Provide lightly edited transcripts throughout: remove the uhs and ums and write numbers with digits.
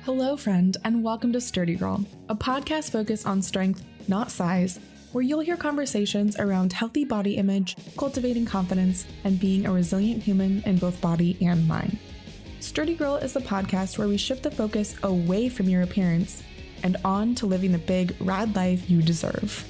Hello, friend, and welcome to Sturdy Girl, a podcast focused on strength, not size, where you'll hear conversations around healthy body image, cultivating confidence, and being a resilient human in both body and mind. Sturdy Girl is the podcast where we shift the focus away from your appearance and on to living the big, rad life you deserve.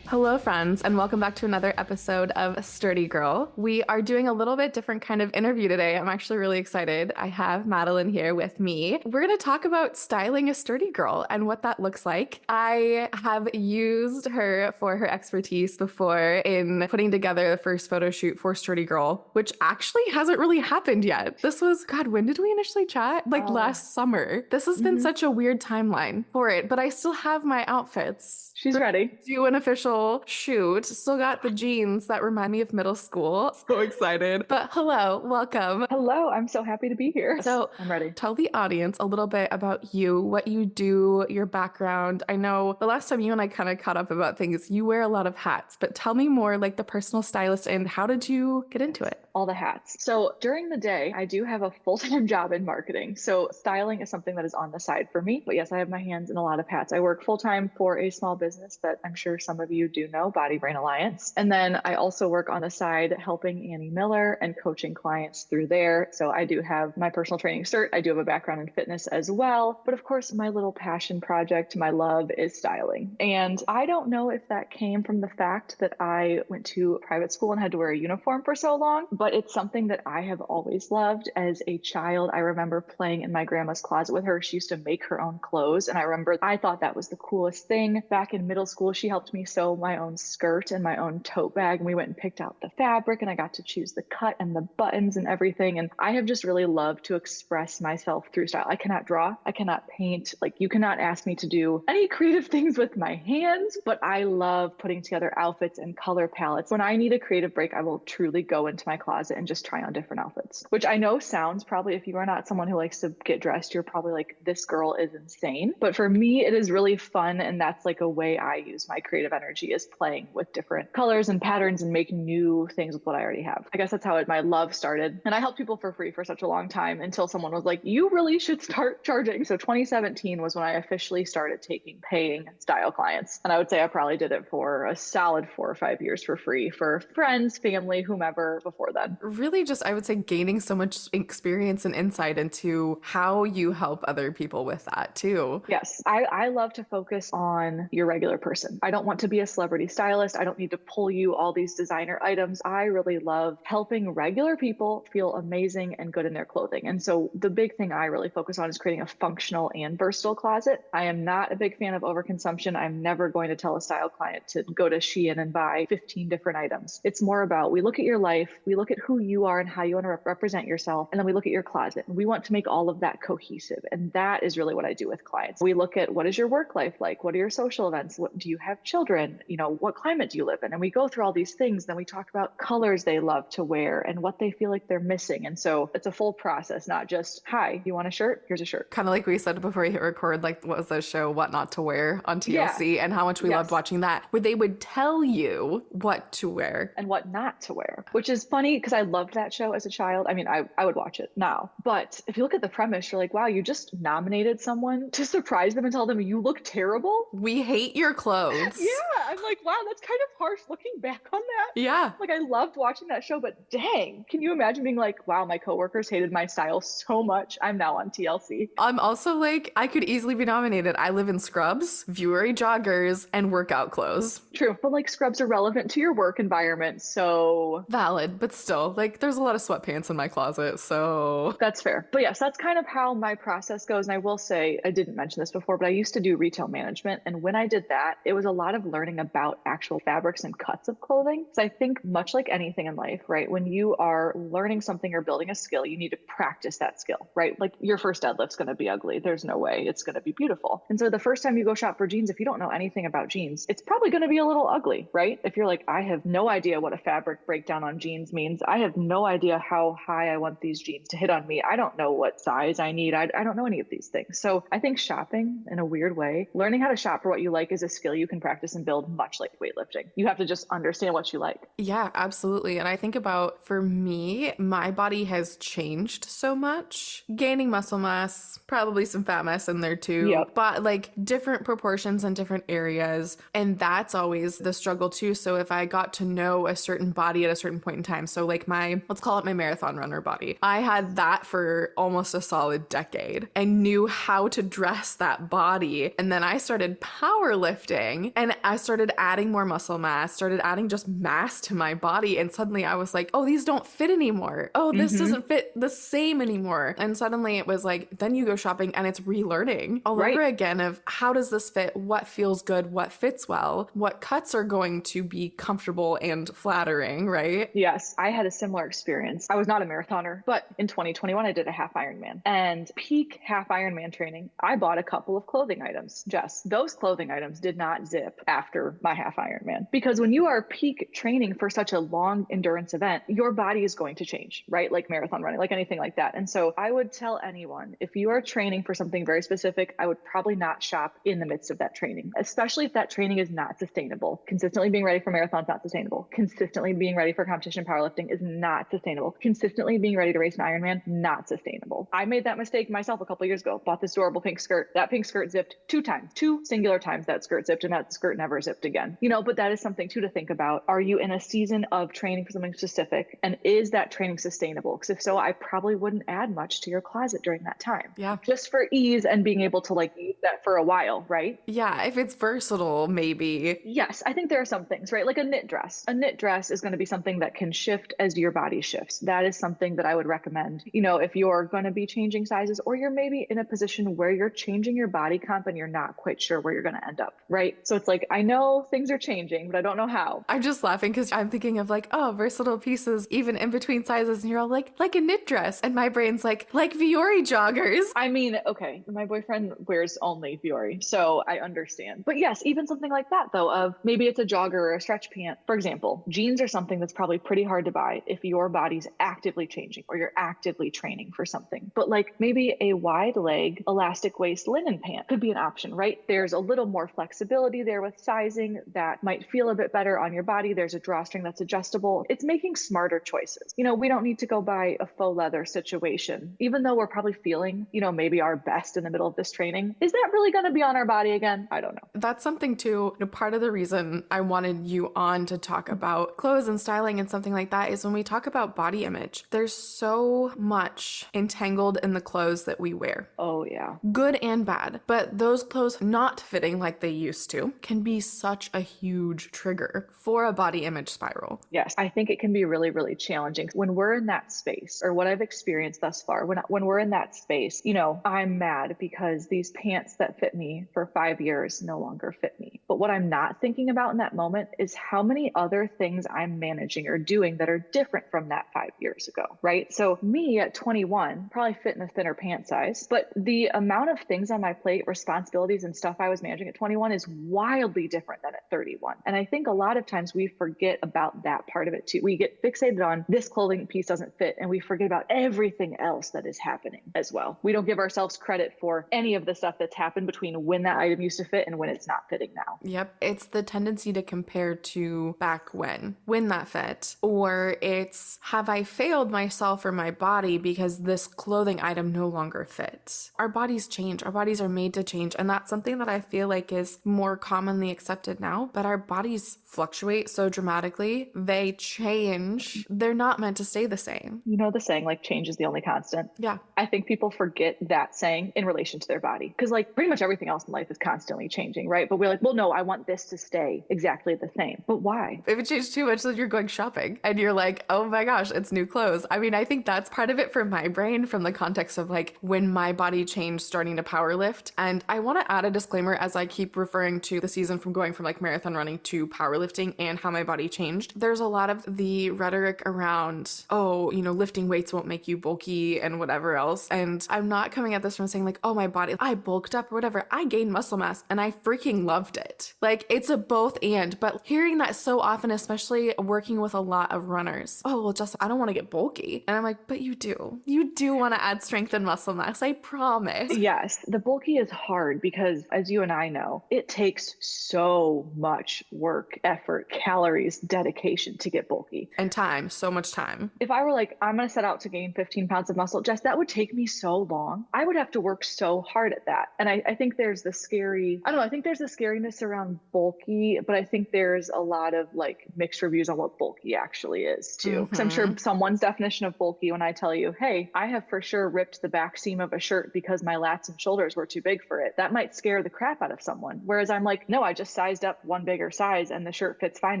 Hello, friends, and welcome back to another episode of Sturdy Girl. We are doing a little bit different kind of interview today. I'm actually really excited. I have Madeline here with me. We're going to talk about styling a sturdy girl and what that looks like. I have used her for her expertise before in putting together the first photo shoot for Sturdy Girl, which actually hasn't really happened yet. This was, God, when did we initially chat? Last summer. This has been such a weird timeline for it, but I still have my outfits. She's ready. Do an official shoot. Still got the jeans that remind me of middle school. So excited. But hello, welcome. Hello, I'm so happy to be here. So I'm ready. Tell the audience a little bit about you, what you do, your background. I know the last time you and I kind of caught up about things, you wear a lot of hats, but tell me more like the personal stylist and how did you get into it? All the hats. So during the day, I do have a full-time job in marketing. So styling is something that is on the side for me. But yes, I have my hands in a lot of hats. I work full-time for a small business that I'm sure some of you do know, Body Brain Alliance. And then I also work on the side helping Annie Miller and coaching clients through there. So I do have my personal training cert. I do have a background in fitness as well. But of course, my little passion project, my love is styling. And I don't know if that came from the fact that I went to private school and had to wear a uniform for so long, but it's something that I have always loved. As a child, I remember playing in my grandma's closet with her. She used to make her own clothes. And I remember I thought that was the coolest thing. Back in middle school, she helped me sew my own skirt and my own tote bag. And we went and picked out the fabric and I got to choose the cut and the buttons and everything. And I have just really loved to express myself through style. I cannot draw. I cannot paint. Like, you cannot ask me to do any creative things with my hands, but I love putting together outfits and color palettes. When I need a creative break, I will truly go into my closet and just try on different outfits, which I know sounds probably, if you are not someone who likes to get dressed, you're probably like, this girl is insane. But for me, it is really fun. And that's like a way I use my creative energy, is playing with different colors and patterns and making new things with what I already have. I guess that's how my love started. And I helped people for free for such a long time until someone was like, you really should start charging. So 2017 was when I officially started taking paying style clients. And I would say I probably did it for a solid 4 or 5 years for free for friends, family, whomever before then. Really just, I would say, gaining so much experience and insight into how you help other people with that too. Yes, I love to focus on your regular person. I don't want to be a celebrity stylist. I don't need to pull you all these designer items. I really love helping regular people feel amazing and good in their clothing. And so the big thing I really focus on is creating a functional and versatile closet. I am not a big fan of overconsumption. I'm never going to tell a style client to go to Shein and buy 15 different items. It's more about, we look at your life, we look at who you are and how you want to represent yourself, and then we look at your closet. And we want to make all of that cohesive. And that is really what I do with clients. We look at, what is your work life like? What are your social events? What, do you have children? What climate do you live in? And we go through all these things. Then we talk about colors they love to wear and what they feel like they're missing. And so it's a full process, not just, hi, you want a shirt? Here's a shirt. Kind of like we said before we hit record, like, what was the show, What Not to Wear on TLC, and how much we loved watching that, where they would tell you what to wear and what not to wear, which is funny because I loved that show as a child. I mean, I would watch it now, but if you look at the premise, you're like, wow, you just nominated someone to surprise them and tell them you look terrible. We hate your clothes. Yeah. I'm like, wow, that's kind of harsh looking back on that. Yeah. Like, I loved watching that show, but dang, can you imagine being like, wow, my coworkers hated my style so much, I'm now on TLC. I'm also like, I could easily be nominated. I live in scrubs, viewery joggers, and workout clothes. True. But like, scrubs are relevant to your work environment, so valid, but still, like, there's a lot of sweatpants in my closet, so that's fair. But yes, that's kind of how my process goes. And I will say, I didn't mention this before, but I used to do retail management. And when I did that, it was a lot of learning about actual fabrics and cuts of clothing. So I think much like anything in life, right? When you are learning something or building a skill, you need to practice that skill, right? Like, your first deadlift's going to be ugly. There's no way it's going to be beautiful. And so the first time you go shop for jeans, if you don't know anything about jeans, it's probably going to be a little ugly, right? If you're like, I have no idea what a fabric breakdown on jeans means. I have no idea how high I want these jeans to hit on me. I don't know what size I need. I don't know any of these things. So I think shopping, in a weird way, learning how to shop for what you like is a skill you can practice and build much like weightlifting. You have to just understand what you like. Yeah, absolutely. And I think about, for me, my body has changed so much. Gaining muscle mass, probably some fat mass in there too, Yep. but like different proportions in different areas. And that's always the struggle too. So if I got to know a certain body at a certain point in time, so like let's call it my marathon runner body, I had that for almost a solid decade and knew how to dress that body. And then I started powerlifting and I started adding more muscle mass, started adding just mass to my body. And suddenly I was like, oh, these don't fit anymore. Oh, this doesn't fit the same anymore. And suddenly it was like, then you go shopping and it's relearning all over again of how does this fit? What feels good? What fits well? What cuts are going to be comfortable and flattering, right? Yes, I had a similar experience. I was not a marathoner, but in 2021, I did a half Ironman. And peak half Ironman training, I bought a couple of clothing items. Jess, those clothing items did not zip after my half Ironman. Because when you are peak training for such a long endurance event, your body is going to change, right? Like marathon running, like anything like that. And so I would tell anyone, if you are training for something very specific, I would probably not shop in the midst of that training, especially if that training is not sustainable. Consistently being ready for marathons, not sustainable. Consistently being ready for competition powerlifting is not sustainable. Consistently being ready to race an Ironman, not sustainable. I made that mistake myself a couple of years ago. Bought this adorable pink skirt. That pink skirt zipped 2 times, 2 singular times that skirt zipped, and that skirt never zipped again. But that is something too to think about. Are you in a season of training for something specific? And is that training sustainable? Because if so, I probably wouldn't add much to your closet during that time. Yeah. Just for ease and being able to like use that for a while, right? Yeah, if it's versatile, maybe. Yes, I think there are some things, right? Like a knit dress. A knit dress is going to be something that can shift as your body shifts. That is something that I would recommend, if you're going to be changing sizes, or you're maybe in a position where you're changing your body comp and you're not quite sure where you're going to end up, right? So it's like, I know things are changing, but I don't know how. I'm just laughing because I'm thinking of like, oh, versatile pieces, even in between sizes. And you're all like a knit dress. And my brain's like Viore joggers. I mean, okay, my boyfriend wears only Viore, so I understand. But yes, even something like that though, of maybe it's a jogger or a stretch pant. For example, jeans are something that's probably pretty hard to buy if your body's actively changing or you're actively training for something. But like maybe a wide leg, elastic waist linen pant could be an option, right? There's a little more flexibility there with sizing that might feel a bit better on your body. There's a drawstring that's adjustable. It's making smarter choices. We don't need to go buy a faux leather situation, even though we're probably feeling, maybe our best in the middle of this training. Is that really going to be on our body again? I don't know. That's something too. Part of the reason I wanted you on to talk about clothes and styling and something like that is when we talk about body image, there's so much entangled in the clothes that we wear. Oh, yeah. Good and bad. But those clothes not fitting like they used to can be such a huge trigger for a body image spiral. Yes, I think it can be really, really challenging when we're in that space, or what I've experienced thus far. When we're in that space, I'm mad because these pants that fit me for 5 years no longer fit me. But what I'm not thinking about in that moment is how many other things I'm managing or doing that are different from that 5 years ago, right? So me at 21 probably fit in a thinner pant size, but the amount of things on my plate, responsibilities and stuff I was managing at 21 is wildly different than at 31. And I think a lot of times we forget about that part of it too. We get fixated on this clothing piece doesn't fit, and we forget about everything else that is happening as well. We don't give ourselves credit for any of the stuff that's happened between when that item used to fit and when it's not fitting now. Yep. It's the tendency to compare to back when that fit, or it's have I failed myself or my body because this clothing item no longer fits. Our bodies change. Our bodies are made to change. And that's something that I feel like is more commonly accepted now, but our bodies fluctuate so dramatically. They change. They're not meant to stay the same. The saying, like, change is the only constant. Yeah. I think people forget that saying in relation to their body, because like pretty much everything else in life is constantly changing, right? But we're like, well, no, I want this to stay exactly the same. But why? If it changed too much, then you're going shopping and you're like, oh my gosh, it's new clothes. I mean, I think that's part of it for my brain from the context of like when my body changed starting to power lift. And I want to add a disclaimer as I keep referring to the season from going from like marathon running to powerlifting and how my body changed. There's a lot of the rhetoric around, oh, lifting weights won't make you bulky and whatever else. And I'm not coming at this from saying like, oh, my body, I bulked up or whatever. I gained muscle mass and I freaking loved it. Like it's a both and, but hearing that so often, especially working with a lot of runners, oh, well, just, I don't want to get bulky. And I'm like, but you do want to add strength and muscle mass. I promise. Yes. The bulky is hard because as you and I know, it takes so so much work, effort, calories, dedication to get bulky. And time, so much time. If I were like, I'm going to set out to gain 15 pounds of muscle, Jess, that would take me so long. I would have to work so hard at that. And I think there's the scary, I don't know, I think there's the scariness around bulky, but I think there's a lot of like mixed reviews on what bulky actually is too. Because I'm sure someone's definition of bulky, when I tell you, hey, I have for sure ripped the back seam of a shirt because my lats and shoulders were too big for it, that might scare the crap out of someone. Whereas I'm like, no, I just sized up one bigger size and the shirt fits fine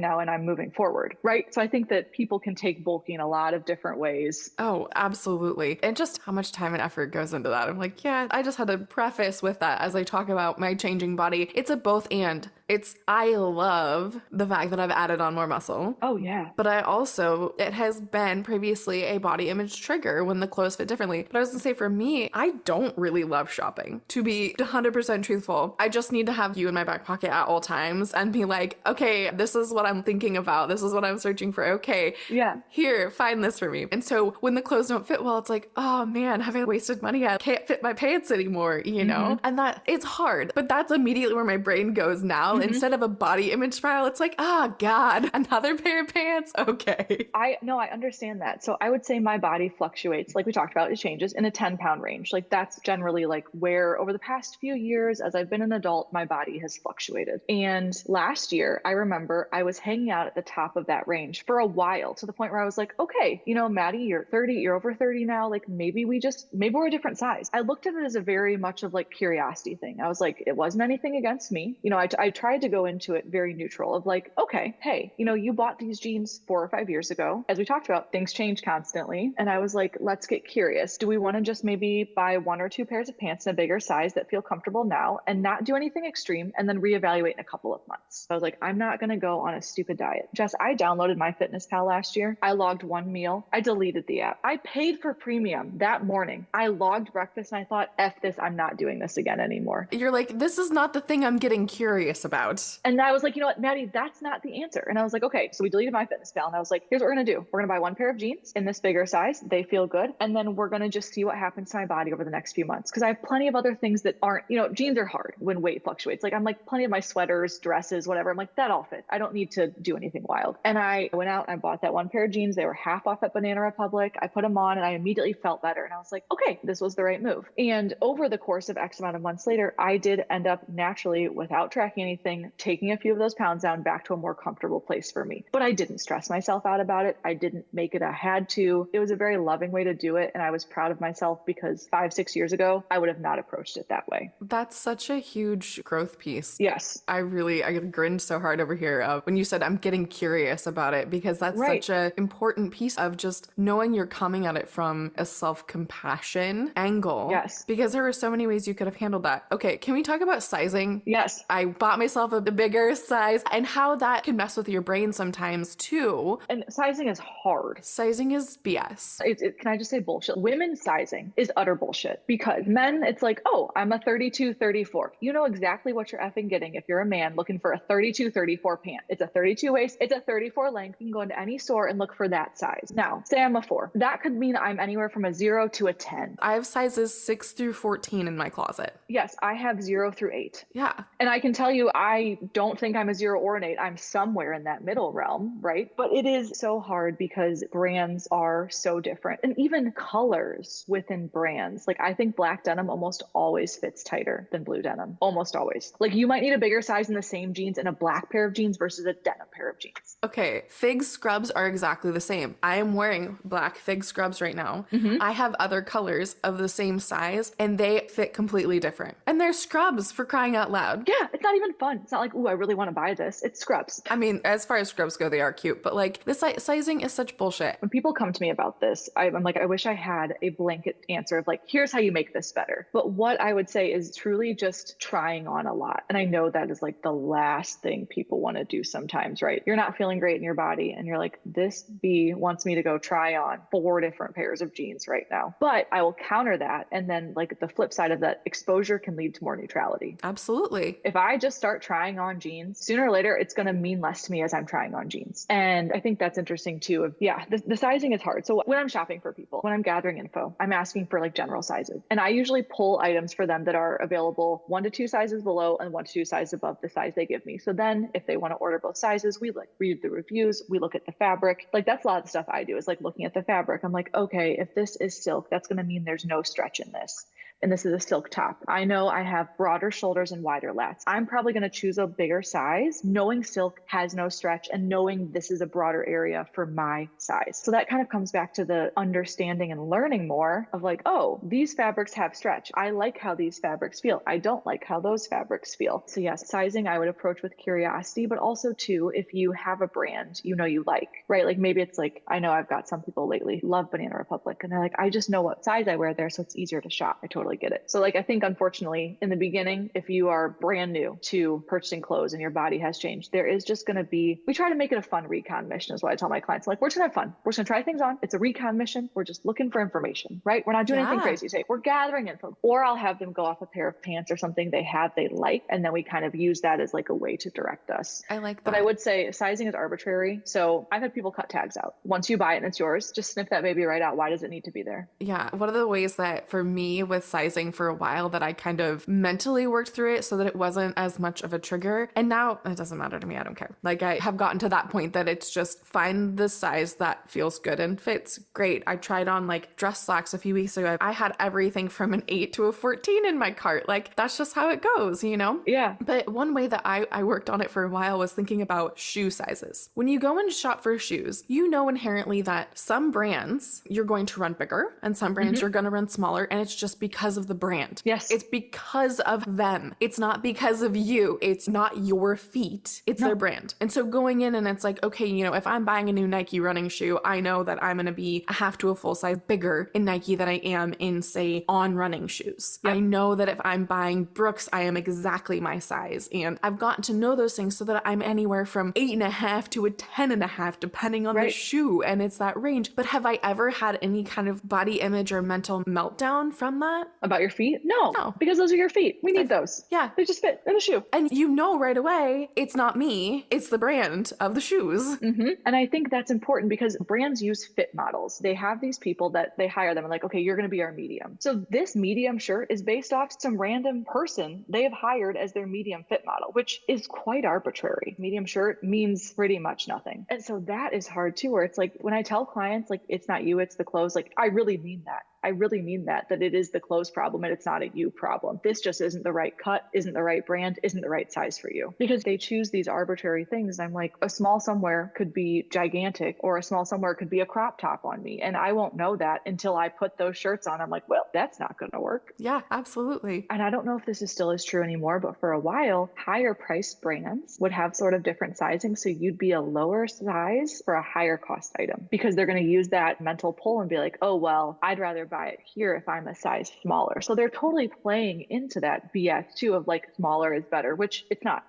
now and I'm moving forward, right? So I think that people can take bulky in a lot of different ways. Oh, absolutely. And just how much time and effort goes into that. I'm like, yeah, I just had to preface with that as I talk about my changing body. It's a both and. I love the fact that I've added on more muscle. Oh, yeah. But it has been previously a body image trigger when the clothes fit differently. But I was gonna say, for me, I don't really love shopping. To be 100% truthful, I just need to have you in my back pocket at all times and be like, okay, this is what I'm thinking about. This is what I'm searching for. Okay, yeah, here, find this for me. And so when the clothes don't fit well, it's like, oh man, have I wasted money? I can't fit my pants anymore, you know? And that it's hard, but that's immediately where my brain goes now. Instead of a body image spiral, it's like, oh God, another pair of pants. Okay. I understand that. So I would say my body fluctuates, like we talked about, it changes in a 10-pound range. Like that's generally like where over the past few years, as I've been an adult, my body has fluctuated. And last year, I remember I was hanging out at the top of that range for a while, to the point where I was like, okay, you know, Maddie, you're 30, you're over 30 now. Like maybe we're a different size. I looked at it as a very much of like curiosity thing. I was like, it wasn't anything against me. You know, I tried to go into it very neutral of like, okay, hey, you know, you bought these jeans 4 or 5 years ago. As we talked about, things change constantly. And I was like, let's get curious. Do we want to just maybe buy 1 or 2 pairs of pants in a bigger size that feel comfortable now and not do anything extreme and then reevaluate in a couple of months? So I was like, I'm not going to go on a stupid diet. Jess, I downloaded MyFitnessPal last year. I logged one meal. I deleted the app. I paid for premium that morning. I logged breakfast and I thought, F this, I'm not doing this again anymore. You're like, this is not the thing I'm getting curious about. And I was like, you know what, Maddie, that's not the answer. And I was like, okay, so we deleted MyFitnessPal. And I was like, here's what we're going to do. We're going to buy 1 pair of jeans in this bigger size. They feel good. And then we're going to just see what happens to my body over the next few months. Because I have plenty of other things that aren't, you know, jeans are hard when weight fluctuates. Like I'm like plenty of my sweaters, dresses, whatever. I'm like, that all fit. I don't need to do anything wild. And I went out and I bought that 1 pair of jeans. They were half off at Banana Republic. I put them on and I immediately felt better. And I was like, okay, this was the right move. And over the course of X amount of months later, I did end up naturally, without tracking anything, taking a few of those pounds down back to a more comfortable place for me. But I didn't stress myself out about it. I didn't make it a had to. It was a very loving way to do it. And I was proud of myself because 5, 6 years ago, I would have not approached it that way. That's such a huge growth piece. Yes. I grinned so hard over here when you said I'm getting curious about it, because that's right. such an important piece of just knowing you're coming at it from a self-compassion angle. Yes. Because there were so many ways you could have handled that. Okay, can we talk about sizing? Yes. I bought myself a bigger size and how that can mess with your brain sometimes too. And sizing is hard. Sizing is BS. Can I just say bullshit? Women's sizing is utter bullshit, because men, it's like, oh, I'm a 32, 34. You know exactly what you're effing getting if you're a man looking for a 32, 34 pant. It's a 32 waist. It's a 34 length. You can go into any store and look for that size. Now, say I'm a 4. That could mean I'm anywhere from a 0 to a 10. I have sizes 6 through 14 in my closet. Yes, I have 0 through 8. Yeah. And I can tell you, I don't think I'm a 0 or an 8. I'm somewhere in that middle realm, right? But it is so hard because brands are so different. And even colors within brands. Like I think black denim almost always fits tighter than blue denim. Almost always. Like you might need a bigger size in the same jeans in a black pair of jeans versus a denim pair of jeans. Okay, fig scrubs are exactly the same. I am wearing black fig scrubs right now. I have other colors of the same size and they fit completely different. And they're scrubs, for crying out loud. Yeah, it's not even fun. It's not like, ooh, I really want to buy this. It's scrubs. I mean, as far as scrubs go, they are cute, but like this sizing is such bullshit. When people come to me about this, I'm like, I wish I had a blanket answer of like, here's how you make this better. But what I would say is truly just trying on a lot. And I know that is like the last thing people want to do sometimes, right? You're not feeling great in your body and you're like, this bee wants me to go try on 4 different pairs of jeans right now. But I will counter that. And then like the flip side of that, exposure can lead to more neutrality. Absolutely. If I just start start trying on jeans, sooner or later, it's going to mean less to me as I'm trying on jeans. And I think that's interesting too. The sizing is hard. So when I'm shopping for people, when I'm gathering info, I'm asking for like general sizes. And I usually pull items for them that are available 1 to 2 sizes below and 1 to 2 sizes above the size they give me. So then if they want to order both sizes, we like read the reviews, we look at the fabric. Like that's a lot of the stuff I do is like looking at the fabric. I'm like, okay, if this is silk, that's going to mean there's no stretch in this. And this is a silk top. I know I have broader shoulders and wider lats. I'm probably going to choose a bigger size, knowing silk has no stretch and knowing this is a broader area for my size. So that kind of comes back to the understanding and learning more of like, oh, these fabrics have stretch. I like how these fabrics feel. I don't like how those fabrics feel. So yes, sizing I would approach with curiosity, but also too, if you have a brand you know you like, right? Like maybe it's like, I know I've got some people lately love Banana Republic and they're like, I just know what size I wear there, so it's easier to shop. I totally get it. So like, I think unfortunately in the beginning, if you are brand new to purchasing clothes and your body has changed, there is just going to be, we try to make it a fun recon mission is what I tell my clients. Like, we're just gonna have fun. We're just gonna try things on. It's a recon mission. We're just looking for information, right? We're not doing anything crazy. Say we're gathering info, or I'll have them go off a pair of pants or something they like. And then we kind of use that as like a way to direct us. I like that. But I would say sizing is arbitrary. So I've had people cut tags out. Once you buy it and it's yours, just snip that baby right out. Why does it need to be there? Yeah. One of the ways that for me with sizing for a while that I kind of mentally worked through it so that it wasn't as much of a trigger. And now it doesn't matter to me. I don't care. Like I have gotten to that point that it's just find the size that feels good and fits. Great. I tried on like dress slacks a few weeks ago. I had everything from an 8 to a 14 in my cart. Like that's just how it goes, you know? Yeah. But one way that I worked on it for a while was thinking about shoe sizes. When you go and shop for shoes, you know inherently that some brands you're going to run bigger and some brands you're going to run smaller. And it's just because of the brand. Yes. It's because of them. It's not because of you. It's not your feet. It's their brand. And so going in and it's like, okay, you know, if I'm buying a new Nike running shoe, I know that I'm going to be a half to a full size bigger in Nike than I am in, say, On running shoes. Yep. I know that if I'm buying Brooks, I am exactly my size. And I've gotten to know those things so that I'm anywhere from 8.5 to a 10.5, depending on the shoe. And it's that range. But have I ever had any kind of body image or mental meltdown from that? About your feet? No. Because those are your feet. We need those. Yeah. They just fit in a shoe. And you know right away, it's not me. It's the brand of the shoes. And I think that's important because brands use fit models. They have these people that they hire them and like, okay, you're going to be our medium. So this medium shirt is based off some random person they have hired as their medium fit model, which is quite arbitrary. Medium shirt means pretty much nothing. And so that is hard too, where it's like, when I tell clients, like, it's not you, it's the clothes. Like, I really mean that. I really mean that it is the clothes problem and it's not a you problem. This just isn't the right cut, isn't the right brand, isn't the right size for you. Because they choose these arbitrary things. I'm like, a small somewhere could be gigantic or a small somewhere could be a crop top on me. And I won't know that until I put those shirts on. I'm like, well, that's not going to work. Yeah, absolutely. And I don't know if this is still as true anymore, but for a while, higher priced brands would have sort of different sizing. So you'd be a lower size for a higher cost item because they're going to use that mental pull and be like, oh, well, I'd rather buy it here if I'm a size smaller. So they're totally playing into that BS too of like smaller is better, which it's not.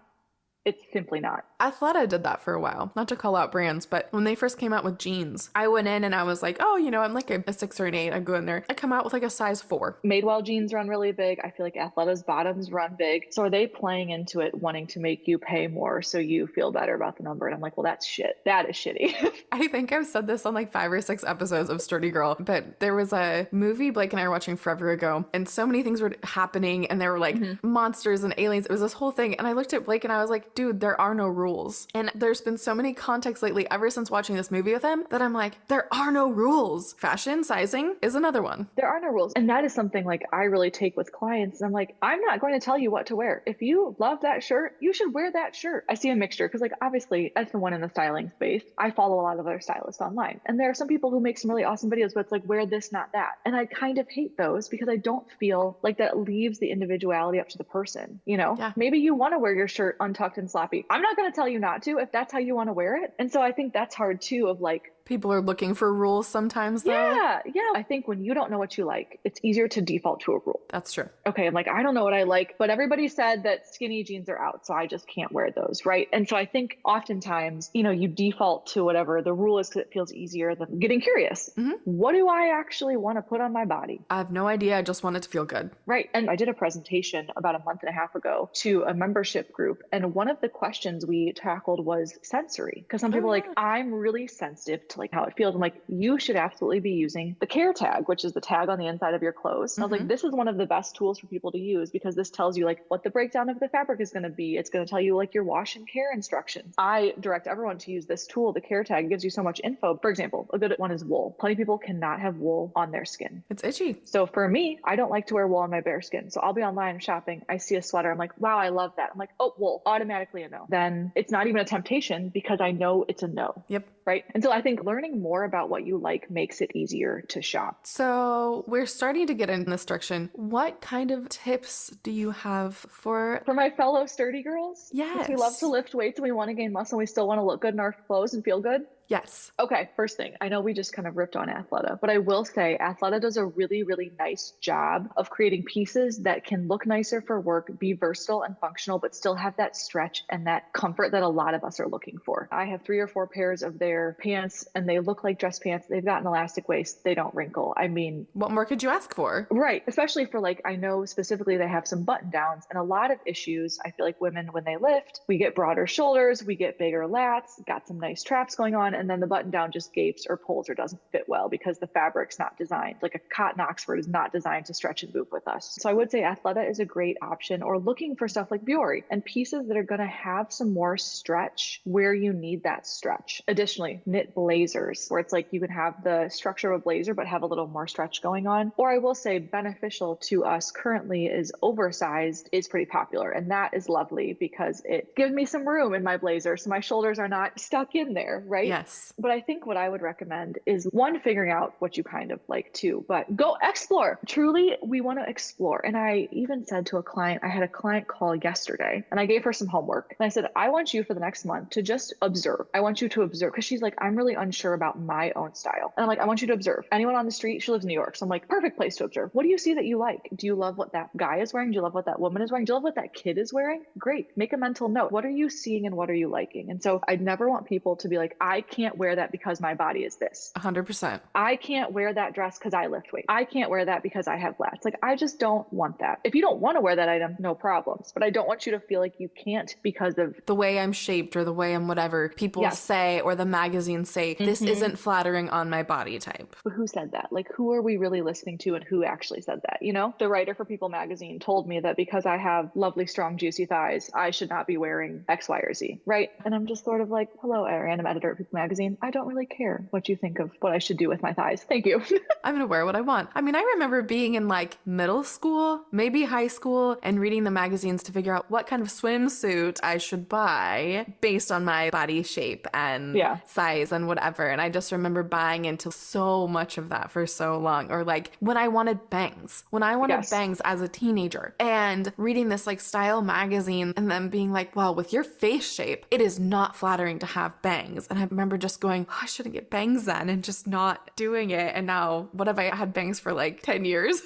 It's simply not. Athleta did that for a while, not to call out brands, but when they first came out with jeans, I went in and I was like, oh, you know, I'm like a 6 or an 8. I go in there. I come out with like a size 4. Madewell jeans run really big. I feel like Athleta's bottoms run big. So are they playing into it, wanting to make you pay more so you feel better about the number? And I'm like, well, that's shit. That is shitty. I think I've said this on like 5 or 6 episodes of Sturdy Girl, but there was a movie Blake and I were watching forever ago, and so many things were happening and there were like monsters and aliens. It was this whole thing. And I looked at Blake and I was like, dude, there are no rules. And there's been so many contexts lately ever since watching this movie with him that I'm like, there are no rules. Fashion, sizing is another one. There are no rules. And that is something like I really take with clients. And I'm like, I'm not going to tell you what to wear. If you love that shirt, you should wear that shirt. I see a mixture because like obviously as the one in the styling space, I follow a lot of other stylists online. And there are some people who make some really awesome videos, but it's like, wear this, not that. And I kind of hate those because I don't feel like that leaves the individuality up to the person. You know, maybe you want to wear your shirt untucked and sloppy. I'm not going to tell you not to if that's how you want to wear it. And so I think that's hard too of like, People are looking for rules sometimes, though. Yeah, yeah. I think when you don't know what you like, it's easier to default to a rule. That's true. Okay, I'm like, I don't know what I like, but everybody said that skinny jeans are out, so I just can't wear those, right? And so I think oftentimes, you default to whatever the rule is because it feels easier than getting curious. What do I actually want to put on my body? I have no idea. I just want it to feel good. Right. And I did a presentation about a month and a half ago to a membership group. And one of the questions we tackled was sensory. Because some people are like, I'm really sensitive to like how it feels. I'm like, you should absolutely be using the care tag, which is the tag on the inside of your clothes. I was like, this is one of the best tools for people to use because this tells you like what the breakdown of the fabric is going to be. It's going to tell you like your wash and care instructions. I direct everyone to use this tool. The care tag gives you so much info. For example, a good one is wool. Plenty of people cannot have wool on their skin. It's itchy. So for me, I don't like to wear wool on my bare skin. So I'll be online shopping. I see a sweater. I'm like, wow, I love that. I'm like, oh, wool, automatically a no. Then it's not even a temptation because I know it's a no. Yep. Right. And so I think learning more about what you like makes it easier to shop. So we're starting to get in this direction. What kind of tips do you have for my fellow sturdy girls? Yes. We love to lift weights and we want to gain muscle and we still want to look good in our clothes and feel good. Yes. Okay, first thing, I know we just kind of ripped on Athleta, but I will say Athleta does a really, really nice job of creating pieces that can look nicer for work, be versatile and functional, but still have that stretch and that comfort that a lot of us are looking for. I have 3 or 4 pairs of their pants and they look like dress pants. They've got an elastic waist. They don't wrinkle. I mean, what more could you ask for? Right. Especially for like, I know specifically they have some button downs and a lot of issues. I feel like women, when they lift, we get broader shoulders, we get bigger lats, got some nice traps going on. And then the button down just gapes or pulls or doesn't fit well because the fabric's not designed. Like a cotton Oxford is not designed to stretch and move with us. So I would say Athleta is a great option, or looking for stuff like Vuori and pieces that are going to have some more stretch where you need that stretch. Additionally, knit blazers where it's like you can have the structure of a blazer but have a little more stretch going on. Or I will say beneficial to us currently is oversized is pretty popular, and that is lovely because it gives me some room in my blazer so my shoulders are not stuck in there, right? Yes. But I think what I would recommend is one, figuring out what you kind of like too, but go explore. Truly, we want to explore. And I even said to a client, I had a client call yesterday and I gave her some homework. And I said, I want you for the next month to just observe. I want you to observe because she's like, I'm really unsure about my own style. And I'm like, I want you to observe. Anyone on the street, she lives in New York. So I'm like, perfect place to observe. What do you see that you like? Do you love what that guy is wearing? Do you love what that woman is wearing? Do you love what that kid is wearing? Great. Make a mental note. What are you seeing and what are you liking? And so I'd never want people to be like, I can't wear that because my body is this. 100%. I can't wear that dress because I lift weight. I can't wear that because I have lats. Like, I just don't want that. If you don't want to wear that item, no problems. But I don't want you to feel like you can't because of the way I'm shaped or the way I'm whatever people say, or the magazines say, this isn't flattering on my body type. But who said that? Like, who are we really listening to and who actually said that? The writer for People magazine told me that because I have lovely, strong, juicy thighs, I should not be wearing X, Y, or Z. Right. And I'm just sort of like, hello, a random editor at People magazine. I don't really care what you think of what I should do with my thighs. Thank you. I'm going to wear what I want. I mean, I remember being in like middle school, maybe high school, and reading the magazines to figure out what kind of swimsuit I should buy based on my body shape and size and whatever. And I just remember buying into so much of that for so long. Or like when I wanted bangs, bangs as a teenager, and reading this like style magazine and then being like, well, with your face shape, it is not flattering to have bangs. And I remember just going, oh, I shouldn't get bangs then, and just not doing it. And now what have I had bangs for like 10 years?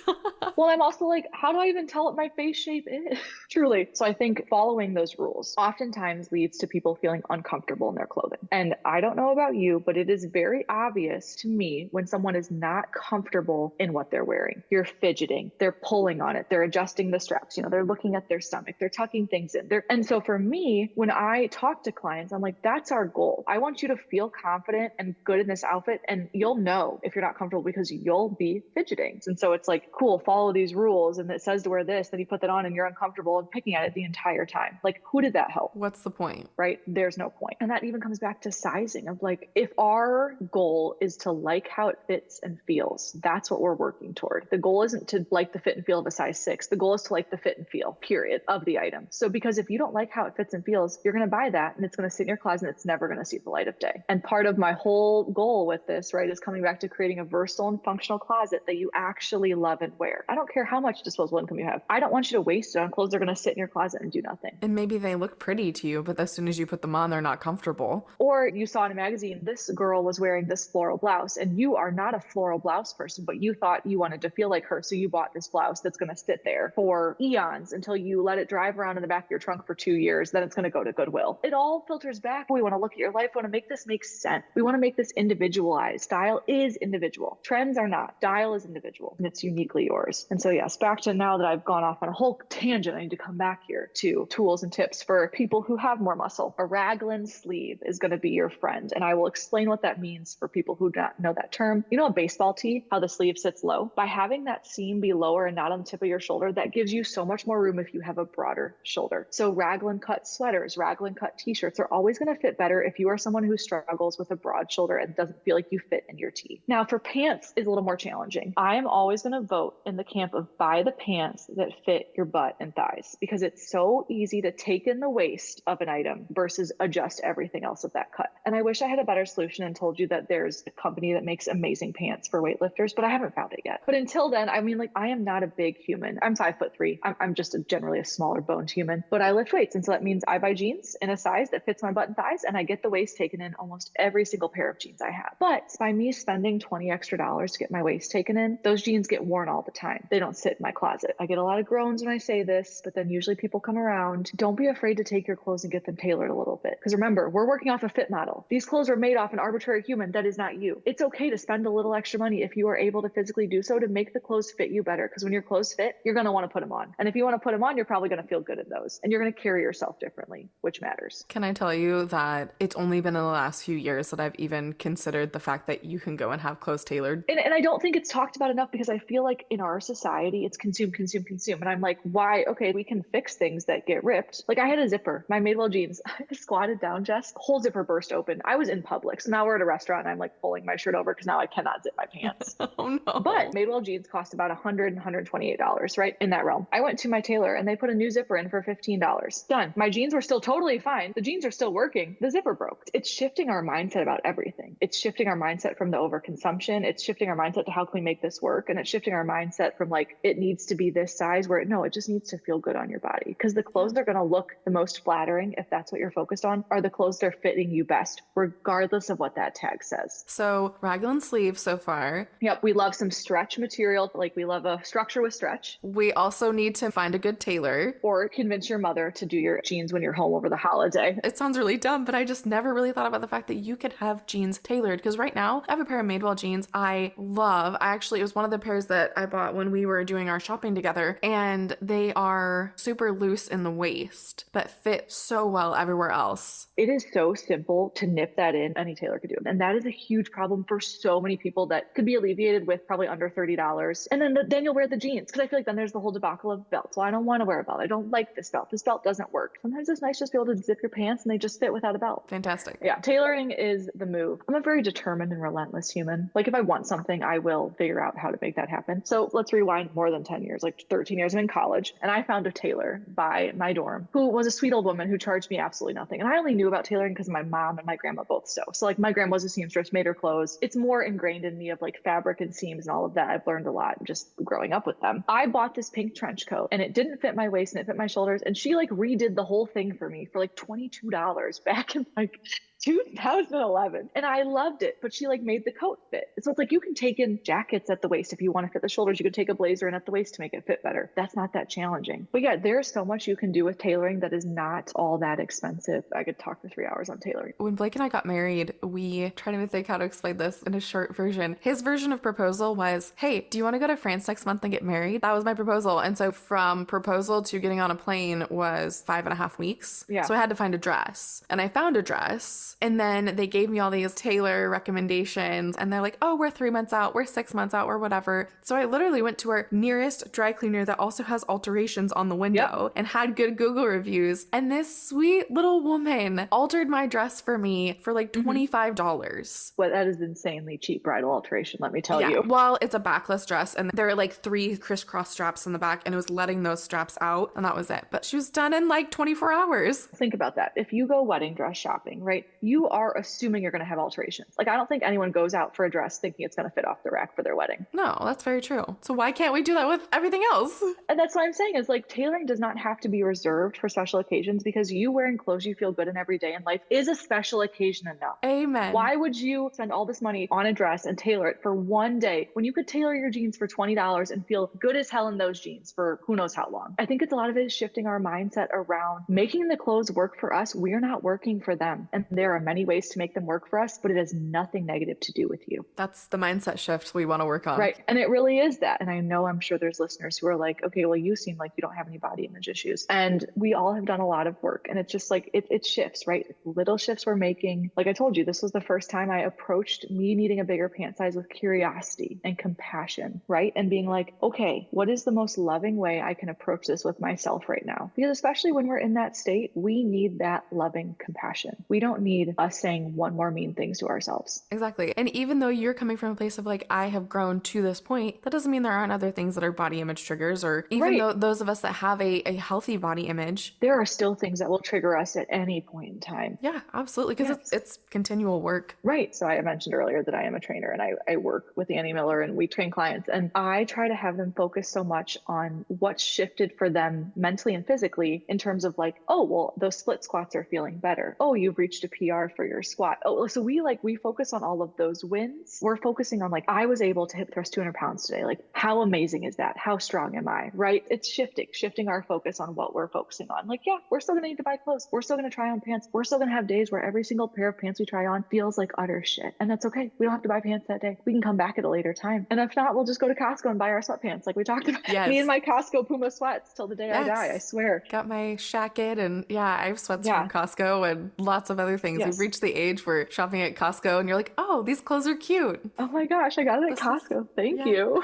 Well, I'm also like, how do I even tell what my face shape is? Truly. So I think following those rules oftentimes leads to people feeling uncomfortable in their clothing. And I don't know about you, but it is very obvious to me when someone is not comfortable in what they're wearing. You're fidgeting, they're pulling on it, they're adjusting the straps, they're looking at their stomach, they're tucking things in. And so for me, when I talk to clients, I'm like, that's our goal. I want you to feel confident and good in this outfit, and you'll know if you're not comfortable because you'll be fidgeting. And so it's like, cool, follow these rules, and it says to wear this, then you put that on and you're uncomfortable and picking at it the entire time. Like, who did that help? What's the point? Right? There's no point. And that even comes back to sizing of like, if our goal is to like how it fits and feels, that's what we're working toward. The goal isn't to like the fit and feel of a size 6. The goal is to like the fit and feel, period, of the item. So because if you don't like how it fits and feels, you're going to buy that and it's going to sit in your closet and it's never going to see the light of day. And part of my whole goal with this, right, is coming back to creating a versatile and functional closet that you actually love and wear. I don't care how much disposable income you have. I don't want you to waste it on clothes that are going to sit in your closet and do nothing. And maybe they look pretty to you, but as soon as you put them on, they're not comfortable. Or you saw in a magazine, this girl was wearing this floral blouse, and you are not a floral blouse person, but you thought you wanted to feel like her. So you bought this blouse that's going to sit there for eons until you let it drive around in the back of your trunk for 2 years. Then it's going to go to Goodwill. It all filters back. We want to look at your life. We want to make this make sense. We want to make this individualized. Style is individual. Trends are not. Style is individual, and it's uniquely yours. And so, yes, back to now that I've gone off on a whole tangent, I need to come back here to tools and tips for people who have more muscle. A raglan sleeve is going to be your friend, and I will explain what that means for people who don't know that term. You know, a baseball tee, how the sleeve sits low? By having that seam be lower and not on the tip of your shoulder, that gives you so much more room if you have a broader shoulder. So raglan cut sweaters, raglan cut t-shirts are always going to fit better if you are someone who struggles with a broad shoulder and doesn't feel like you fit in your tee. Now, for pants is a little more challenging. I am always going to vote in the camp of buy the pants that fit your butt and thighs, because it's so easy to take in the waist of an item versus adjust everything else of that cut. And I wish I had a better solution and told you that there's a company that makes amazing pants for weightlifters, but I haven't found it yet. But until then, I mean, like, I am not a big human. I'm 5'3". I'm just generally a smaller boned human, but I lift weights. And so that means I buy jeans in a size that fits my butt and thighs, and I get the waist taken in almost every single pair of jeans I have. But by me spending $20 extra to get my waist taken in, those jeans get worn all the time. They don't sit in my closet. I get a lot of groans when I say this, but then usually people come around. Don't be afraid to take your clothes and get them tailored a little bit. Because remember, we're working off a fit model. These clothes are made off an arbitrary human that is not you. It's okay to spend a little extra money if you are able to physically do so to make the clothes fit you better. Because when your clothes fit, you're going to want to put them on. And if you want to put them on, you're probably going to feel good in those. And you're going to carry yourself differently, which matters. Can I tell you that it's only been in the last few years that I've even considered the fact that you can go and have clothes tailored? And I don't think it's talked about enough, because I feel like in our society, it's consume, consume, consume. And I'm like, why? Okay, we can fix things that get ripped. Like, I had a zipper, my Madewell jeans, I squatted down, Jess, whole zipper burst open. I was in public. So now we're at a restaurant and I'm like pulling my shirt over because now I cannot zip my pants. Oh no. But Madewell jeans cost about $100, $128, right? In that realm. I went to my tailor and they put a new zipper in for $15. Done. My jeans were still totally fine. The jeans are still working. The zipper broke. It's shifting our mindset about everything. It's shifting our mindset from the overconsumption. It's shifting our mindset to how can we make this work? And it's shifting our mindset from like, it needs to be this size, where no, it just needs to feel good on your body. Because the clothes that are going to look the most flattering, if that's what you're focused on, are the clothes that are fitting you best, regardless of what that tag says. So raglan sleeve so far. Yep. We love some stretch material. Like, we love a structure with stretch. We also need to find a good tailor. Or convince your mother to do your jeans when you're home over the holiday. It sounds really dumb, but I just never really thought about the fact that you could have jeans tailored. Because right now I have a pair of Madewell jeans I love. It was one of the pairs that I bought when we were doing our shopping together, and they are super loose in the waist, but fit so well everywhere else. It is so simple to nip that in. Any tailor could do it. And that is a huge problem for so many people that could be alleviated with probably under $30. And then you'll wear the jeans. Because I feel like then there's the whole debacle of belts. Well, I don't want to wear a belt. I don't like this belt. This belt doesn't work. Sometimes it's nice just to be able to zip your pants and they just fit without a belt. Fantastic. Yeah, tailoring is the move. I'm a very determined and relentless human. Like, if I want something, I will figure out how to make that happen. So let's rewind more than 10 years, like 13 years. I'm in college, and I found a tailor by my dorm who was a sweet old woman who charged me absolutely nothing. And I only knew about tailoring because my mom and my grandma both sew. So like, my grandma was a seamstress, made her clothes. It's more ingrained in me of like fabric and seams and all of that. I've learned a lot just growing up with them. I bought this pink trench coat and it didn't fit my waist and it fit my shoulders. And she like redid the whole thing for me for like $22 back in like 2011. And I loved it, but she like made the coat fit. So it's like, you can take in jackets at the waist if you want to fit the shoulders. You could take a blazer in at the waist to make it fit better. That's not that challenging. But yeah, there's so much you can do with tailoring that is not all that expensive. I could talk for 3 hours on tailoring. When Blake and I got married, we tried to think how to explain this in a short version. His version of proposal was, hey, do you want to go to France next month and get married? That was my proposal. And so from proposal to getting on a plane was 5.5 weeks. Yeah. So I had to find a dress, and I found a dress. And then they gave me all these tailor recommendations, and they're like, oh, we're 3 months out, we're 6 months out, or whatever. So I literally went to our nearest dry cleaner that also has alterations on the window and had good Google reviews. And this sweet little woman altered my dress for me for like $25. Well, that is insanely cheap bridal alteration, let me tell you. Well, it's a backless dress, and there are like 3 crisscross straps in the back, and it was letting those straps out, and that was it. But she was done in like 24 hours. Think about that. If you go wedding dress shopping, right? you are assuming you're going to have alterations. Like, I don't think anyone goes out for a dress thinking it's going to fit off the rack for their wedding. No, that's very true. So why can't we do that with everything else? And that's what I'm saying is like tailoring does not have to be reserved for special occasions, because you wearing clothes you feel good in every day in life is a special occasion enough. Amen. Why would you spend all this money on a dress and tailor it for one day when you could tailor your jeans for $20 and feel good as hell in those jeans for who knows how long? I think it's a lot of it is shifting our mindset around making the clothes work for us. We're not working for them. And there are many ways to make them work for us, but it has nothing negative to do with you. That's the mindset shift we want to work on. Right. And it really is that. And I know I'm sure there's listeners who are like, okay, well, you seem like you don't have any body image issues. And we all have done a lot of work. And it's just like, it shifts, right? Little shifts we're making. Like I told you, this was the first time I approached me needing a bigger pant size with curiosity and compassion, right? And being like, okay, what is the most loving way I can approach this with myself right now? Because especially when we're in that state, we need that loving compassion. We don't need us saying one more mean things to ourselves. Exactly. And even though you're coming from a place of like, I have grown to this point, that doesn't mean there aren't other things that are body image triggers, or even though those of us that have a healthy body image. There are still things that will trigger us at any point in time. Yeah, absolutely. Because it's continual work. Right. So I mentioned earlier that I am a trainer and I work with Annie Miller and we train clients, and I try to have them focus so much on what shifted for them mentally and physically in terms of like, oh, well, those split squats are feeling better. Oh, you've reached a PR for your squat. Oh, so we focus on all of those wins. We're focusing on like, I was able to hip thrust 200 pounds today. Like, how amazing is that? How strong am I? Right. It's shifting our focus on what we're focusing on. Like, yeah, we're still going to need to buy clothes. We're still going to try on pants. We're still going to have days where every single pair of pants we try on feels like utter shit. And that's okay. We don't have to buy pants that day. We can come back at a later time. And if not, we'll just go to Costco and buy our sweatpants. Like we talked about. Yes. Me and my Costco Puma sweats till the day I die, I swear. Got my shacket, and I have sweats from Costco and lots of other things. We've reached the age where shopping at Costco and you're like, oh, these clothes are cute. Oh my gosh, I got it at Costco. Thank you.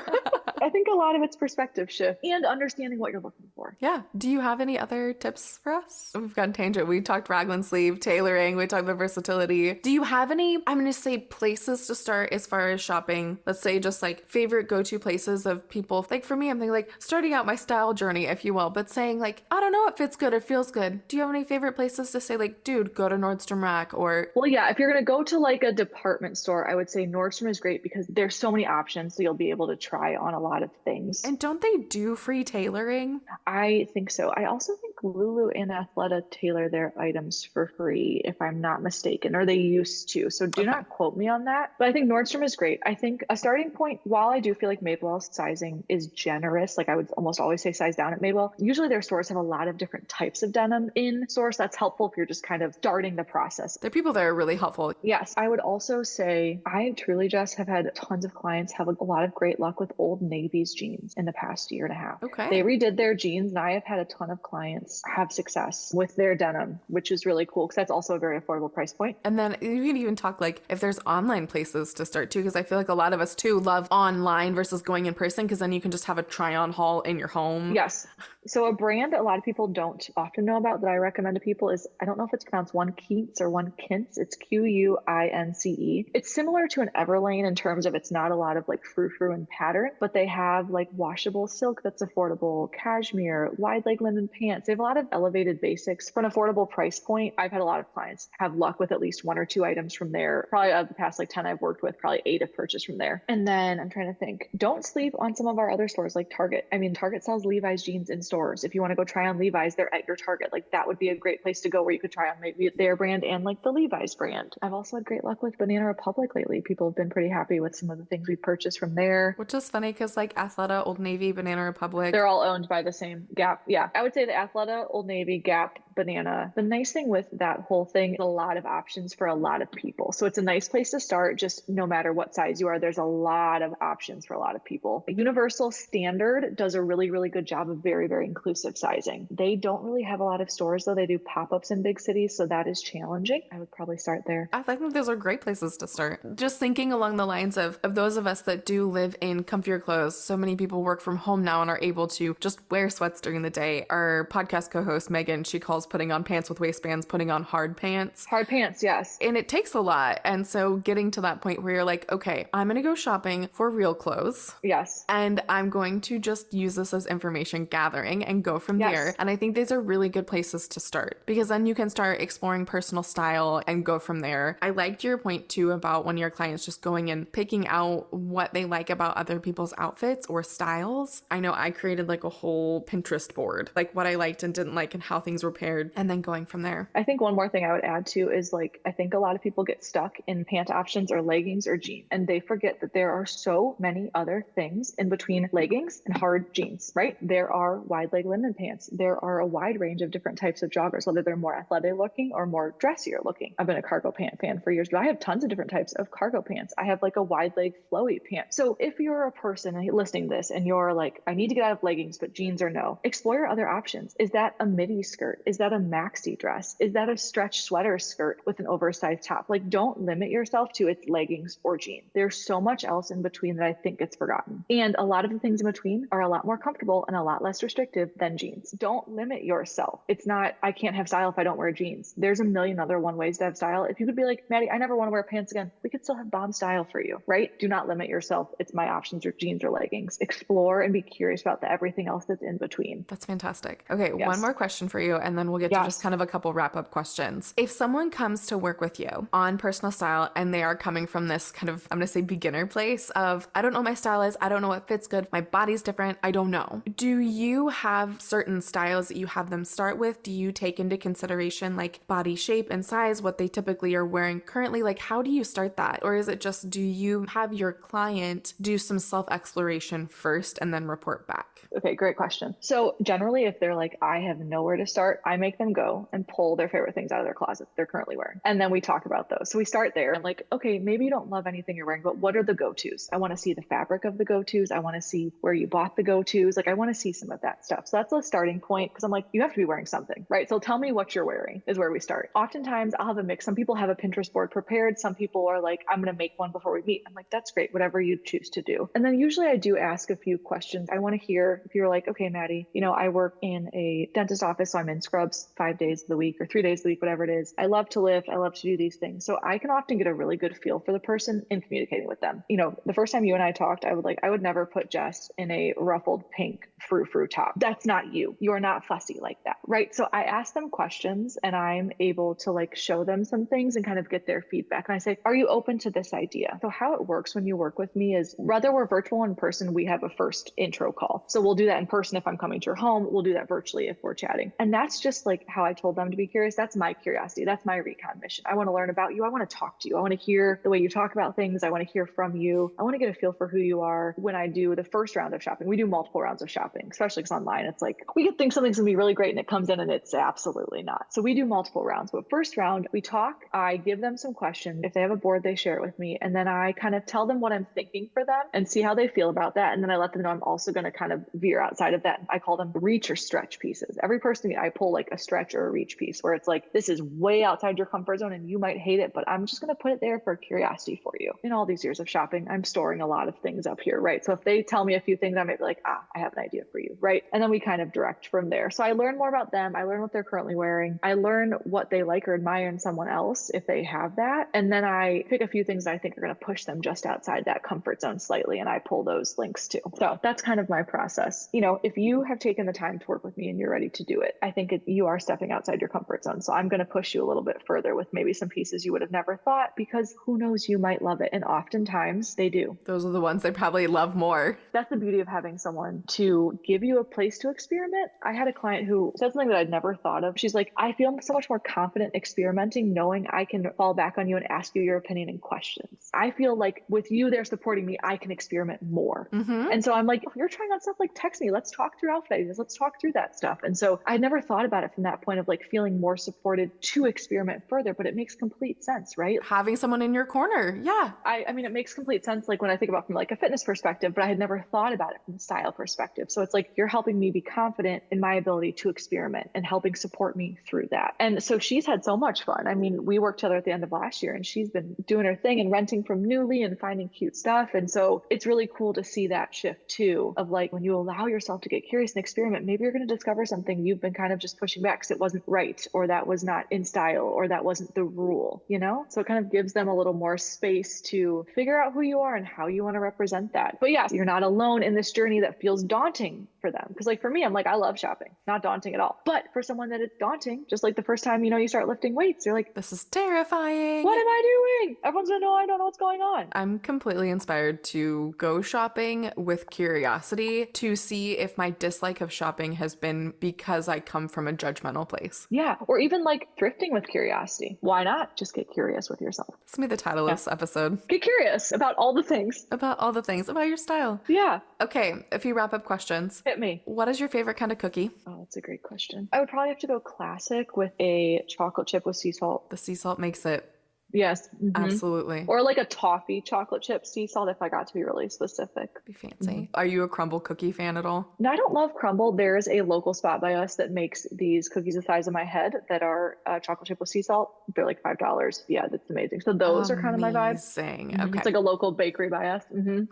I think a lot of it's perspective shift and understanding what you're looking for. Yeah. Do you have any other tips for us? We've gone tangent. We talked raglan sleeve, tailoring. We talked about versatility. Do you have any, I'm going to say, places to start as far as shopping? Let's say just like favorite go-to places of people. Like for me, I'm thinking like starting out my style journey, if you will, but saying like, I don't know, it fits good, it feels good. Do you have any favorite places to say like, dude, go to Nordstrom Rack or? Well, yeah, if you're going to go to like a department store, I would say Nordstrom is great because there's so many options. So you'll be able to try on a lot of things. And don't they do free tailoring? I think so. I also think Lulu and Athleta tailor their items for free, if I'm not mistaken, or they used to. So do not quote me on that. But I think Nordstrom is great. I think a starting point, while I do feel like Madewell's sizing is generous, like I would almost always say size down at Madewell, usually their stores have a lot of different types of denim in stores. That's helpful if you're just kind of starting the process. There are people that are really helpful. Yes. I would also say I truly just have had tons of clients have a lot of great luck with Old Navy's jeans in the past year and a half. Okay. They redid their jeans and I have had a ton of clients have success with their denim, which is really cool because that's also a very affordable price point. And then you can even talk like if there's online places to start too, because I feel like a lot of us too love online versus going in person, because then you can just have a try on haul in your home. Yes. So a brand a lot of people don't often know about that I recommend to people is, I don't know if it's pronounced One Keats or One Kince. It's Quince. It's similar to an Everlane in terms of it's not a lot of like frou-frou and pattern, but they have like washable silk that's affordable, cashmere, wide leg linen pants. They have a lot of elevated basics for an affordable price point. I've had a lot of clients have luck with at least one or two items from there. Probably of the past like 10 I've worked with, probably 8 have purchased from there. And then I'm trying to think, don't sleep on some of our other stores like Target. I mean, Target sells Levi's jeans in stores. If you want to go try on Levi's, they're at your Target. Like that would be a great place to go where you could try on maybe their brand and like the Levi's brand. I've also had great luck with Banana Republic lately. People have been pretty happy with some of the things we purchased from there. Which is funny because like Athleta, Old Navy, Banana Republic, they're all owned by the same Gap. Yeah, I would say the Athleta, Old Navy, Gap, Banana. The nice thing with that whole thing is a lot of options for a lot of people. So it's a nice place to start, just no matter what size you are, there's a lot of options for a lot of people. Universal Standard does a really, really good job of very, very inclusive sizing. They don't really have a lot of stores though. They do pop-ups in big cities. So that is challenging. I would probably start there. I think those are great places to start. Just thinking along the lines of those of us that do live in comfier clothes. So many people work from home now and are able to just wear sweats during the day. Our podcast co-host, Megan, she calls overalls, putting on pants with waistbands, putting on hard pants. Hard pants, yes. And it takes a lot. And so getting to that point where you're like, okay, I'm going to go shopping for real clothes. Yes. And I'm going to just use this as information gathering and go from there. And I think these are really good places to start, because then you can start exploring personal style and go from there. I liked your point too about one of your clients just going and picking out what they like about other people's outfits or styles. I know I created like a whole Pinterest board, like what I liked and didn't like and how things were paired, and then going from there. I think one more thing I would add too is like, I think a lot of people get stuck in pant options or leggings or jeans, and they forget that there are so many other things in between leggings and hard jeans, right? There are wide leg linen pants. There are a wide range of different types of joggers, whether they're more athletic looking or more dressier looking. I've been a cargo pant fan for years, but I have tons of different types of cargo pants. I have like a wide leg flowy pant. So if you're a person listening to this and you're like, I need to get out of leggings, but jeans are no, explore your other options. Is that a midi skirt? Is that a maxi dress? Is that a stretch sweater skirt with an oversized top? Like, don't limit yourself to it's leggings or jeans. There's so much else in between that I think gets forgotten. And a lot of the things in between are a lot more comfortable and a lot less restrictive than jeans. Don't limit yourself. It's not, I can't have style if I don't wear jeans. There's a million other ways to have style. If you could be like, Maddie, I never want to wear pants again, we could still have bomb style for you, right? Do not limit yourself. It's my options or jeans or leggings. Explore and be curious about everything else that's in between. That's fantastic. Okay, Yes. One more question for you, and then we'll get to just kind of a couple wrap-up questions. If someone comes to work with you on personal style and they are coming from this kind of, I'm going to say beginner place of, I don't know what my style is, I don't know what fits good, my body's different, I don't know. Do you have certain styles that you have them start with? Do you take into consideration like body shape and size, what they typically are wearing currently? Like, how do you start that? Or is it just, do you have your client do some self-exploration first and then report back? Okay, great question. So generally, if they're like, I have nowhere to start, I make them go and pull their favorite things out of their closet they're currently wearing. And then we talk about those. So we start there and like, okay, maybe you don't love anything you're wearing, but what are the go-tos? I want to see the fabric of the go-tos. I want to see where you bought the go-tos. Like, I want to see some of that stuff. So that's a starting point, because I'm like, you have to be wearing something, right? So tell me what you're wearing is where we start. Oftentimes I'll have a mix. Some people have a Pinterest board prepared. Some people are like, I'm going to make one before we meet. I'm like, that's great, whatever you choose to do. And then usually I do ask a few questions. I want to hear if you're like, okay, Maddie, I work in a dentist office, so I'm in scrubs 5 days of the week or 3 days of the week, whatever it is. I love to lift. I love to do these things. So I can often get a really good feel for the person in communicating with them. The first time you and I talked, I would never put Jess in a ruffled pink frou-frou top. That's not you. You are not fussy like that, right? So I ask them questions and I'm able to like show them some things and kind of get their feedback. And I say, are you open to this idea? So how it works when you work with me is, whether we're virtual or in person, we have a first intro call. So we'll do that in person if I'm coming to your home. We'll do that virtually if we're chatting. And that's just like how I told them to be curious. That's my curiosity. That's my recon mission. I want to learn about you. I want to talk to you. I want to hear the way you talk about things. I want to hear from you. I want to get a feel for who you are. When I do the first round of shopping, we do multiple rounds of shopping, especially because online, it's like, we could think something's going to be really great and it comes in and it's absolutely not. So we do multiple rounds, but first round, we talk, I give them some questions. If they have a board, they share it with me. And then I kind of tell them what I'm thinking for them and see how they feel about that. And then I let them know I'm also going to kind of veer outside of that. I call them reach or stretch pieces. Every person I pull like a stretch or a reach piece where it's like, this is way outside your comfort zone and you might hate it, but I'm just going to put it there for curiosity for you. In all these years of shopping, I'm storing a lot of things up here, right? So if they tell me a few things, I might be like, I have an idea for you, right? And then we kind of direct from there. So I learn more about them. I learn what they're currently wearing. I learn what they like or admire in someone else if they have that. And then I pick a few things that I think are going to push them just outside that comfort zone slightly. And I pull those links too. So that's kind of my process. If you have taken the time to work with me and you're ready to do it, I think you are stepping outside your comfort zone. So I'm going to push you a little bit further with maybe some pieces you would have never thought, because who knows, you might love it. And oftentimes they do. Those are the ones they probably love more. That's the beauty of having someone to give you a place to experiment. I had a client who said something that I'd never thought of. She's like, I feel so much more confident experimenting, knowing I can fall back on you and ask you your opinion and questions. I feel like with you there supporting me, I can experiment more. Mm-hmm. And so I'm like, if you're trying on stuff, like text me, let's talk through outfit ideas. Let's talk through that stuff. And so I never thought about it from that point of like feeling more supported to experiment further, but it makes complete sense, right? Having someone in your corner. Yeah. I mean, it makes complete sense. Like when I think about from like a fitness perspective, but I had never thought about it from a style perspective. So it's like, you're helping me be confident in my ability to experiment and helping support me through that. And so she's had so much fun. I mean, we worked together at the end of last year and she's been doing her thing and renting from Newly and finding cute stuff. And so it's really cool to see that shift too, of like, when you allow yourself to get curious and experiment, maybe you're going to discover something you've been kind of just pushing pushing back because it wasn't right, or that was not in style, or that wasn't the rule, you know? So it kind of gives them a little more space to figure out who you are and how you want to represent that. But yes, you're not alone in this journey that feels daunting for them. Because like for me, I'm like, I love shopping, not daunting at all. But for someone that it's daunting, just like the first time, you start lifting weights, you're like, this is terrifying. What am I doing? Everyone's gonna know I don't know what's going on. I'm completely inspired to go shopping with curiosity to see if my dislike of shopping has been because I come from a judgmental place. Yeah. Or even like thrifting with curiosity. Why not just get curious with yourself? That's gonna be the title of this episode. Get curious about all the things. About all the things, about your style. Yeah. Okay, a few wrap-up questions. Hit me. What is your favorite kind of cookie? Oh, that's a great question. I would probably have to go classic with a chocolate chip with sea salt. The sea salt makes it. Yes. Absolutely. Or like a toffee chocolate chip sea salt if I got to be really specific. Be fancy. Are you a crumble cookie fan at all? No, I don't love crumble. There's a local spot by us that makes these cookies the size of my head that are chocolate chip with sea salt. They're like $5. Yeah, that's amazing. So those are kind of my vibe. Amazing. Okay. It's like a local bakery by us.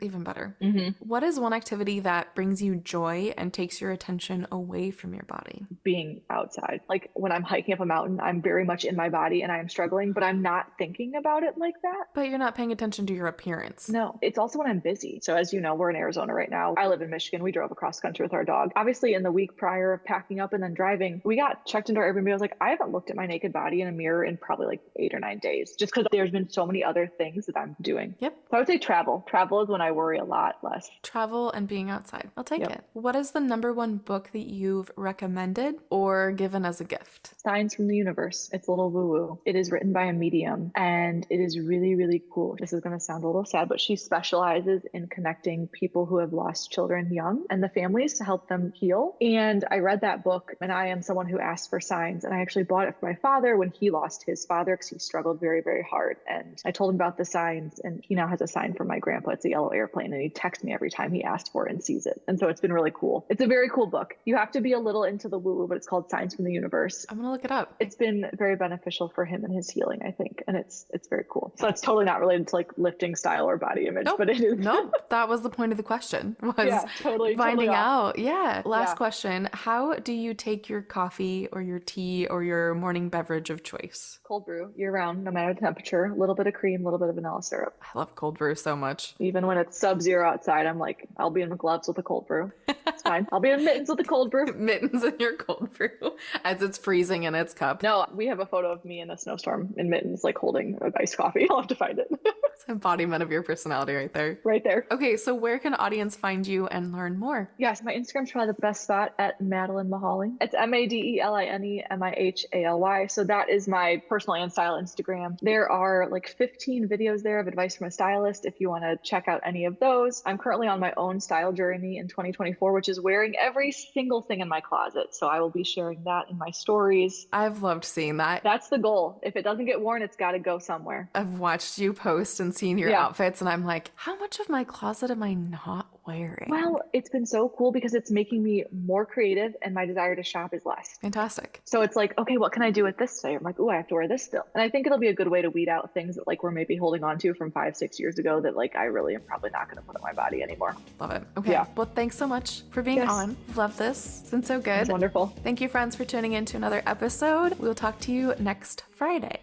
Even better. What is one activity that brings you joy and takes your attention away from your body? Being outside. Like when I'm hiking up a mountain, I'm very much in my body and I'm struggling, but I'm not thinking about it like that. But you're not paying attention to your appearance. No, it's also when I'm busy. So as you know, we're in Arizona right now. I live in Michigan. We drove across country with our dog. Obviously, in the week prior of packing up and then driving, we got checked into our Airbnb. I was like, I haven't looked at my naked body in a mirror in probably like 8 or 9 days, just because there's been so many other things that I'm doing. Yep. So I would say travel. Travel is when I worry a lot less. Travel and being outside. I'll take it. What is the number one book that you've recommended or given as a gift? Signs from the Universe. It's a little woo-woo. It is written by a medium and it is really, really cool. This is going to sound a little sad, but she specializes in connecting people who have lost children young and the families to help them heal. And I read that book and I am someone who asks for signs. And I actually bought it for my father when he lost his father because he struggled very, very hard. And I told him about the signs and he now has a sign from my grandpa. It's a yellow airplane and he texts me every time he asks for it and sees it. And so it's been really cool. It's a very cool book. You have to be a little into the woo-woo, but it's called Signs from the Universe. I'm going to look it up. It's been very beneficial for him and his healing, I think. And it's very cool. So it's totally not related to like lifting style or body image, but it is. Nope. That was the point of the question, was totally finding out. Yeah. Last question. How do you take your coffee or your tea or your morning beverage of choice? Cold brew year round, no matter the temperature, a little bit of cream, a little bit of vanilla syrup. I love cold brew so much. Even when it's sub-zero outside, I'm like, I'll be in gloves with a cold brew. It's fine. I'll be in mittens with a cold brew. Mittens in your cold brew as it's freezing in its cup. No, we have a photo of me in a snowstorm in mittens, like holding a iced coffee. I'll have to find it. It's an embodiment of your personality right there. Right there. Okay, so where can audience find you and learn more? Yes, my Instagram's probably the best spot at Madeline Mahaly. It's Madeline Mihaly. So that is my personal and style Instagram. There are like 15 videos there of advice from a stylist if you want to check out any of those. I'm currently on my own style journey in 2024, which is wearing every single thing in my closet. So I will be sharing that in my stories. I've loved seeing that. That's the goal. If it doesn't get worn, it's got to go somewhere. I've watched you post and seen your outfits and I'm like, how much of my closet am I not wearing? Well, it's been so cool because it's making me more creative and my desire to shop is less. Fantastic. So it's like, okay, what can I do with this today? I'm like, oh, I have to wear this still. And I think it'll be a good way to weed out things that like we're maybe holding on to from 5-6 years ago that like I really am probably not going to put on my body anymore. Love it. Okay. Yeah. Well, thanks so much for being on. Love this. It's been so good. It's wonderful. Thank you, friends, for tuning in to another episode. We'll talk to you next Friday.